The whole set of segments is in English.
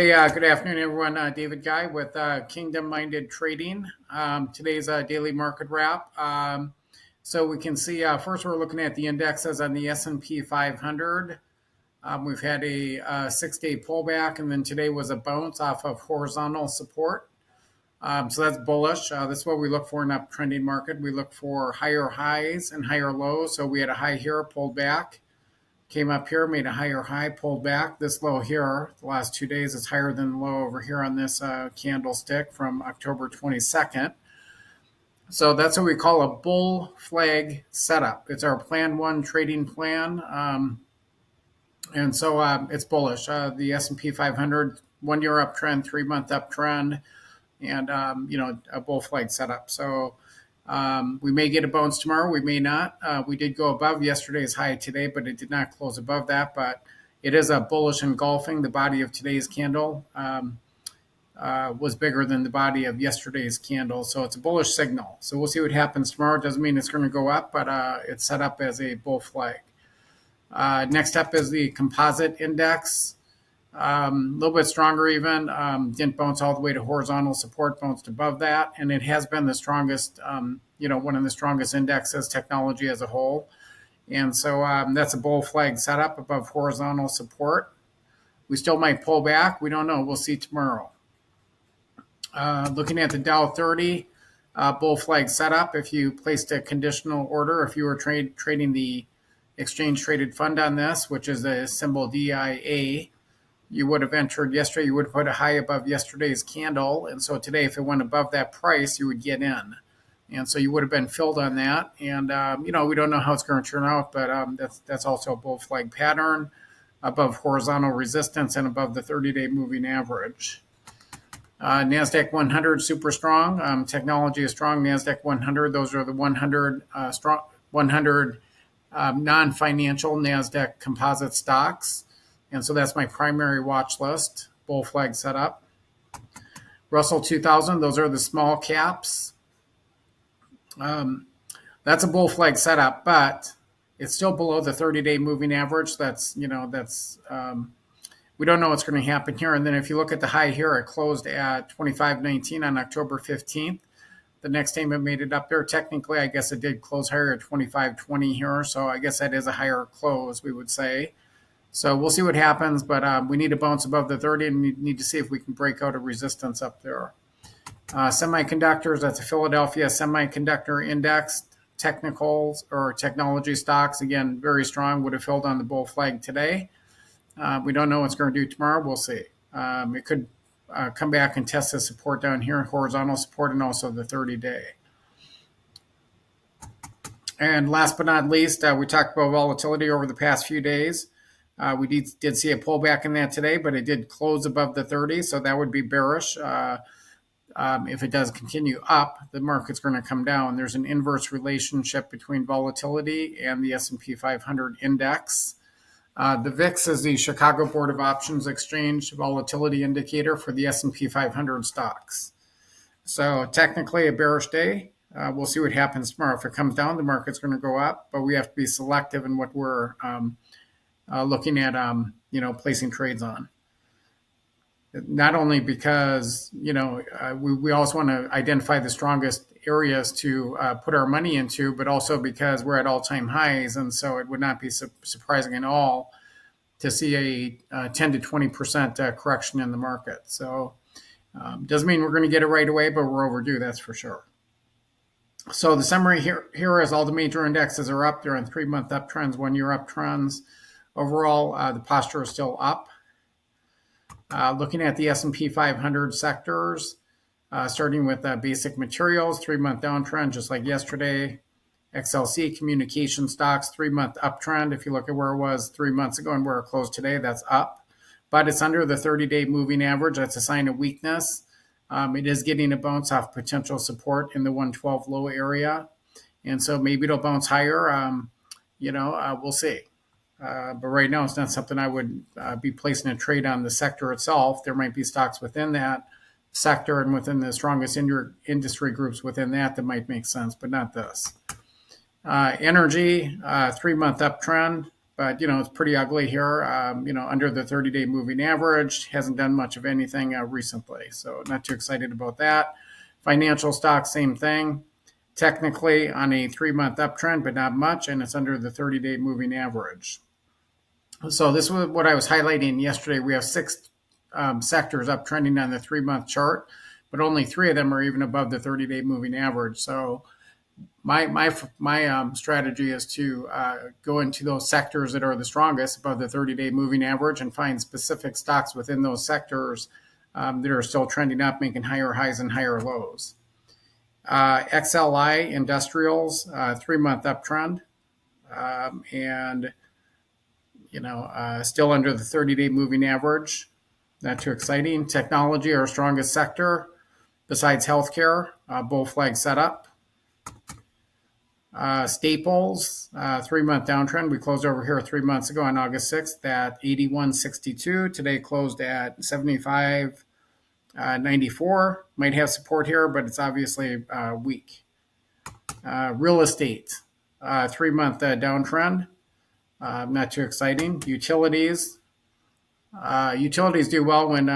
Hey, good afternoon, everyone. David Ghai with Kingdom Minded Trading. Today's daily market wrap. So we can see first we're looking at the indexes on the S&P 500. We've had a 6-day pullback, and then today was a bounce off of horizontal support. So that's bullish. That's what we look for in an uptrending market. We look for higher highs and higher lows. So we had a high here, pulled back. Came up here, made a higher high, pulled back. This low here, the last 2 days, is higher than the low over here on this candlestick from October 22nd. So that's what we call a bull flag setup. It's our plan one trading plan. And so it's bullish. The S&P 500, 1 year uptrend, 3-month uptrend, and, a bull flag setup. So we may get a bounce tomorrow. We may not. We did go above yesterday's high today, but it did not close above that. But it is a bullish engulfing. The body of today's candle was bigger than the body of yesterday's candle. So it's a bullish signal. So we'll see what happens tomorrow. It doesn't mean it's going to go up, but it's set up as a bull flag. Next up is the composite index. A little bit stronger even. Didn't bounce all the way to horizontal support, bounced above that. And it has been the strongest, one of the strongest indexes, technology as a whole. And so that's a bull flag setup above horizontal support. We still might pull back. We don't know. We'll see tomorrow. Looking at the Dow 30, bull flag setup. If you placed a conditional order, if you were trading the exchange traded fund on this, which is the symbol DIA, you would have entered yesterday, you would have put a high above yesterday's candle. And so today, if it went above that price, you would get in. And so you would have been filled on that. And, we don't know how it's going to turn out, but that's also a bull flag pattern above horizontal resistance and above the 30-day moving average. Nasdaq 100, super strong. Technology is strong. Nasdaq 100, those are the 100 strong, 100 non-financial Nasdaq composite stocks. And so that's my primary watch list, bull flag setup. Russell 2000, those are the small caps. That's a bull flag setup, but it's still below the 30-day moving average. We don't know what's going to happen here. And then if you look at the high here, it closed at 25.19 on October 15th. The next time it made it up there, technically, I guess it did close higher at 25.20 here. So I guess that is a higher close, we would say. So we'll see what happens, but we need to bounce above the 30 and we need to see if we can break out a resistance up there. Semiconductors, that's a Philadelphia Semiconductor Index. Technicals or technology stocks, again, very strong, would have filled on the bull flag today. We don't know what it's going to do tomorrow. We'll see. It could come back and test the support down here, horizontal support, and also the 30-day. And last but not least, we talked about volatility over the past few days. We did see a pullback in that today, but it did close above the 30, so that would be bearish. If it does continue up, the market's going to come down. There's an inverse relationship between volatility and the S&P 500 index. The VIX is the Chicago Board of Options Exchange volatility indicator for the S&P 500 stocks. So technically a bearish day. We'll see what happens tomorrow. If it comes down, the market's going to go up, but we have to be selective in what we're looking at, placing trades on. Not only because, we also want to identify the strongest areas to put our money into, but also because we're at all-time highs. And so it would not be surprising at all to see a 10 to 20% correction in the market. So doesn't mean we're going to get it right away, but we're overdue, that's for sure. So the summary here is all the major indexes are up. They're on 3-month uptrends, 1-year uptrends. Overall, the posture is still up. Looking at the S&P 500 sectors, starting with basic materials, 3-month downtrend, just like yesterday. XLC communication stocks, 3-month uptrend. If you look at where it was 3 months ago and where it closed today, that's up. But it's under the 30-day moving average. That's a sign of weakness. It is getting a bounce off potential support in the 112 low area. And so maybe it'll bounce higher. We'll see. But right now, it's not something I would be placing a trade on the sector itself. There might be stocks within that sector and within the strongest industry groups within that might make sense, but not this. Energy, 3-month uptrend, but it's pretty ugly here. Under the 30-day moving average, hasn't done much of anything recently, so not too excited about that. Financial stocks, same thing. Technically on a 3-month uptrend, but not much, and it's under the 30-day moving average. So this was what I was highlighting yesterday. We have 6 sectors uptrending on the 3-month chart, but only 3 of them are even above the 30-day moving average. So my strategy is to go into those sectors that are the strongest above the 30-day moving average and find specific stocks within those sectors that are still trending up, making higher highs and higher lows. XLI Industrials, 3-month uptrend, and still under the 30-day moving average. Not too exciting. Technology, our strongest sector, besides healthcare, bull flag setup. Staples, 3-month downtrend. We closed over here 3 months ago on August 6th at 81.62. Today closed at 75.94. Might have support here, but it's obviously weak. Real estate, 3-month downtrend. Not too exciting. Utilities. Utilities do well when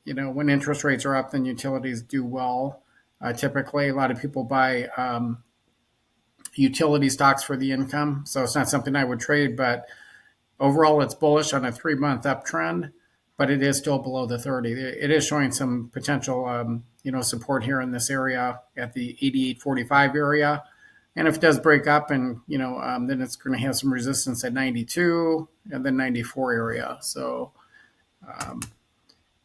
when interest rates are up. Then utilities do well. Typically, a lot of people buy utility stocks for the income, so it's not something I would trade. But overall, it's bullish on a 3-month uptrend, but it is still below the 30. It is showing some potential, support here in this area at the 88.45 area. And if it does break up and, then it's going to have some resistance at 92 and then 94 area. So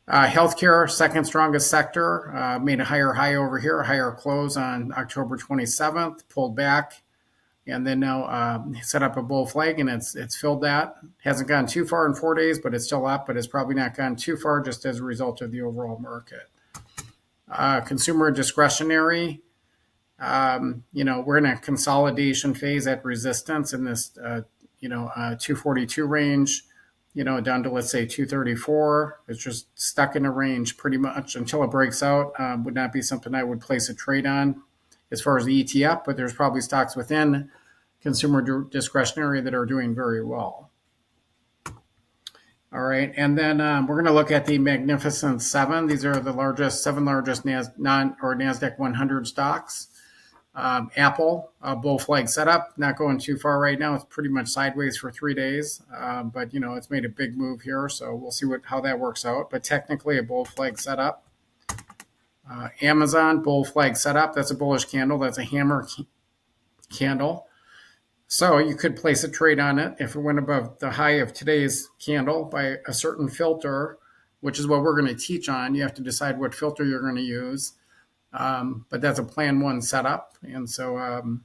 healthcare, second strongest sector, made a higher high over here, a higher close on October 27th, pulled back, and then now set up a bull flag, and it's filled that. Hasn't gone too far in 4 days, but it's still up, but it's probably not gone too far just as a result of the overall market. Consumer discretionary. We're in a consolidation phase at resistance in this, 242 range, down to, let's say, 234. It's just stuck in a range pretty much until it breaks out. Would not be something I would place a trade on as far as the ETF, but there's probably stocks within consumer discretionary that are doing very well. All right, and then we're going to look at the Magnificent Seven. These are the 7 largest Nasdaq 100 stocks. Apple, bull flag setup, not going too far right now. It's pretty much sideways for 3 days, but it's made a big move here, so we'll see how that works out. But technically, a bull flag setup. Amazon, bull flag setup. That's a bullish candle. That's a hammer candle. So you could place a trade on it if it went above the high of today's candle by a certain filter, which is what we're going to teach on. You have to decide what filter you're going to use. But that's a plan 1 setup. And so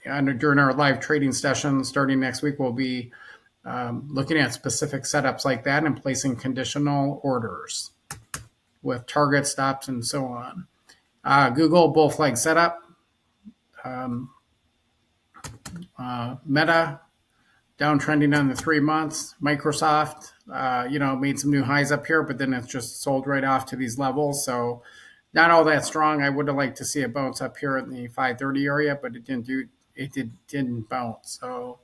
during our live trading session starting next week, we'll be looking at specific setups like that and placing conditional orders with target stops and so on. Google, bull flag setup. Meta, downtrending on the 3 months. Microsoft, made some new highs up here, but then it's just sold right off to these levels. So not all that strong. I would have liked to see a bounce up here in the 530 area, but it didn't bounce. So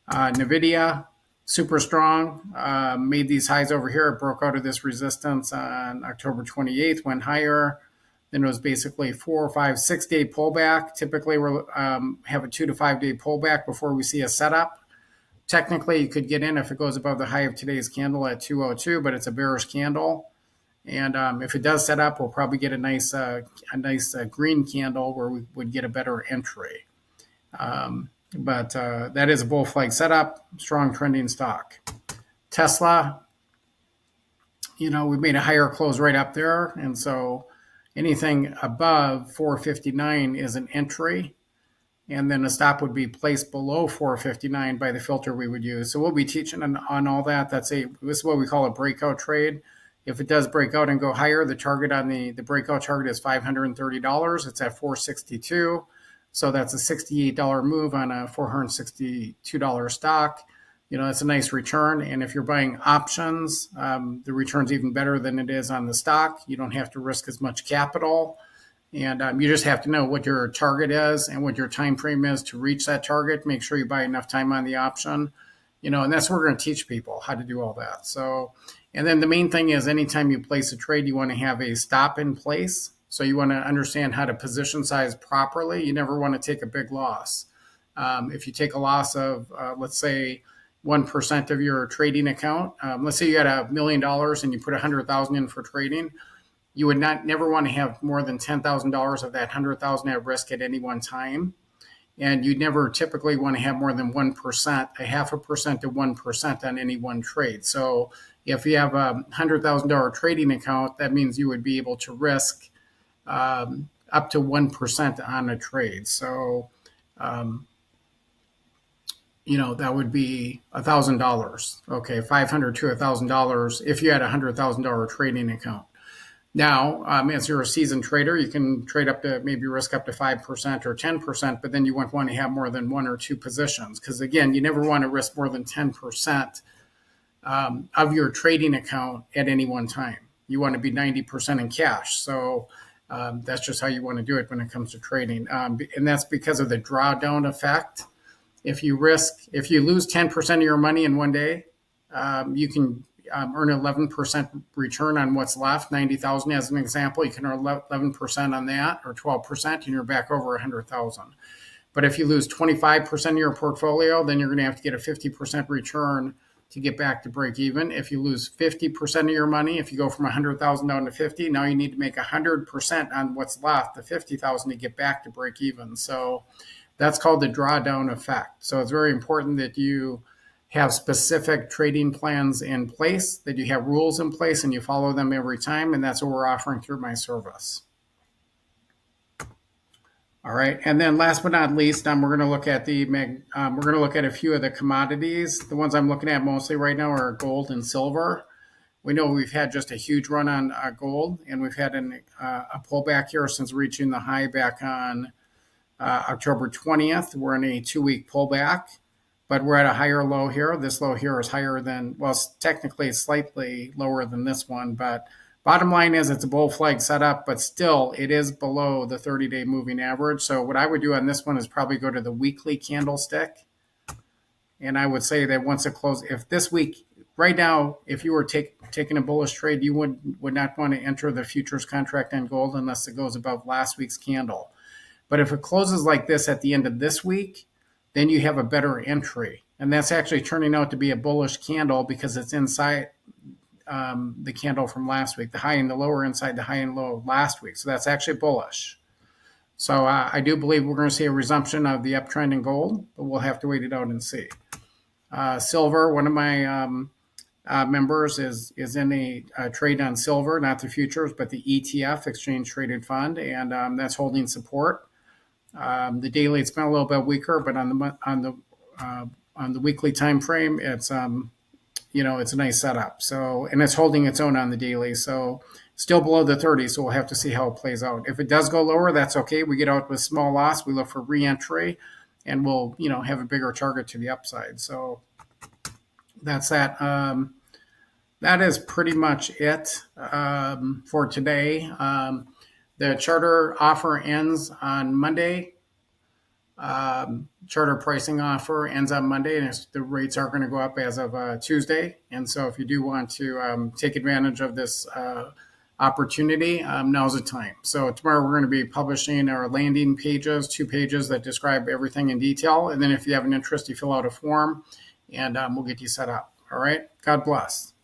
NVDA, super strong, made these highs over here. It broke out of this resistance on October 28th, went higher. Then it was basically 4, 5, 6 day pullback. Typically, we'll have a 2 to 5 day pullback before we see a setup. Technically, you could get in if it goes above the high of today's candle at 202, but it's a bearish candle. And if it does set up, we'll probably get a nice green candle where we would get a better entry. But that is a bull flag setup, strong trending stock. Tesla, we made a higher close right up there, and so anything above 459 is an entry, and then a stop would be placed below 459 by the filter we would use. So we'll be teaching on all that. This is what we call a breakout trade. If it does break out and go higher, the target on the breakout target is $530. It's at 462. So that's a $68 move on a $462 stock. That's a nice return. And if you're buying options, the return's even better than it is on the stock. You don't have to risk as much capital. And you just have to know what your target is and what your time frame is to reach that target. Make sure you buy enough time on the option, and that's what we're going to teach people how to do all that. So, and then the main thing is anytime you place a trade, you want to have a stop in place. So you want to understand how to position size properly. You never want to take a big loss. If you take a loss of, let's say, 1% of your trading account, let's say you had $1 million and you put 100,000 in for trading, you would never want to have more than $10,000 of that 100,000 at risk at any one time. And you never typically want to have more than 1%, 0.5% to 1% on any one trade. So if you have a $100,000 trading account, that means you would be able to risk up to 1% on a trade. So, that would be $1,000. Okay, $500 to $1,000 if you had a $100,000 trading account. Now, as you're a seasoned trader, you can trade up to maybe risk up to 5% or 10%, but then you wouldn't want to have more than one or two positions because, again, you never want to risk more than 10% of your trading account at any one time. You want to be 90% in cash. So that's just how you want to do it when it comes to trading. And that's because of the drawdown effect. If you lose 10% of your money in one day, you can earn 11% return on what's left, 90,000 as an example. You can earn 11% on that or 12% and you're back over 100,000. But if you lose 25% of your portfolio, then you're going to have to get a 50% return to get back to break even. If you lose 50% of your money, if you go from 100,000 down to 50, now you need to make 100% on what's left, the 50,000 to get back to break even. So that's called the drawdown effect. So it's very important that you have specific trading plans in place, that you have rules in place and you follow them every time. And that's what we're offering through my service. All right. And then last but not least, we're going to look at a few of the commodities. The ones I'm looking at mostly right now are gold and silver. We know we've had just a huge run on gold, and we've had a pullback here since reaching the high back on October 20th. We're in a 2-week pullback, but we're at a higher low here. This low here is higher than, well, technically it's slightly lower than this one, but bottom line is it's a bull flag setup, but still it is below the 30-day moving average. So what I would do on this one is probably go to the weekly candlestick. And I would say that once it closes, if this week, right now, if you were taking a bullish trade, you would not want to enter the futures contract on gold unless it goes above last week's candle. But if it closes like this at the end of this week, then you have a better entry. And that's actually turning out to be a bullish candle because it's inside the candle from last week. The high and the low are inside the high and low last week. So that's actually bullish. So I do believe we're going to see a resumption of the uptrend in gold, but we'll have to wait it out and see. Silver, one of my members is in a trade on silver, not the futures, but the ETF, Exchange Traded Fund, and that's holding support. The daily, it's been a little bit weaker, but on the weekly time frame, it's it's a nice setup. So, and it's holding its own on the daily. So, still below the 30. So we'll have to see how it plays out. If it does go lower, that's okay. We get out with small loss. We look for re-entry, and we'll have a bigger target to the upside. So that's that. That is pretty much it for today. The charter offer ends on Monday. Charter pricing offer ends on Monday, and the rates are going to go up as of Tuesday. And so if you do want to take advantage of this opportunity, now's the time. So tomorrow we're going to be publishing our landing pages, 2 pages that describe everything in detail. And then if you have an interest, you fill out a form, and we'll get you set up. All right. God bless.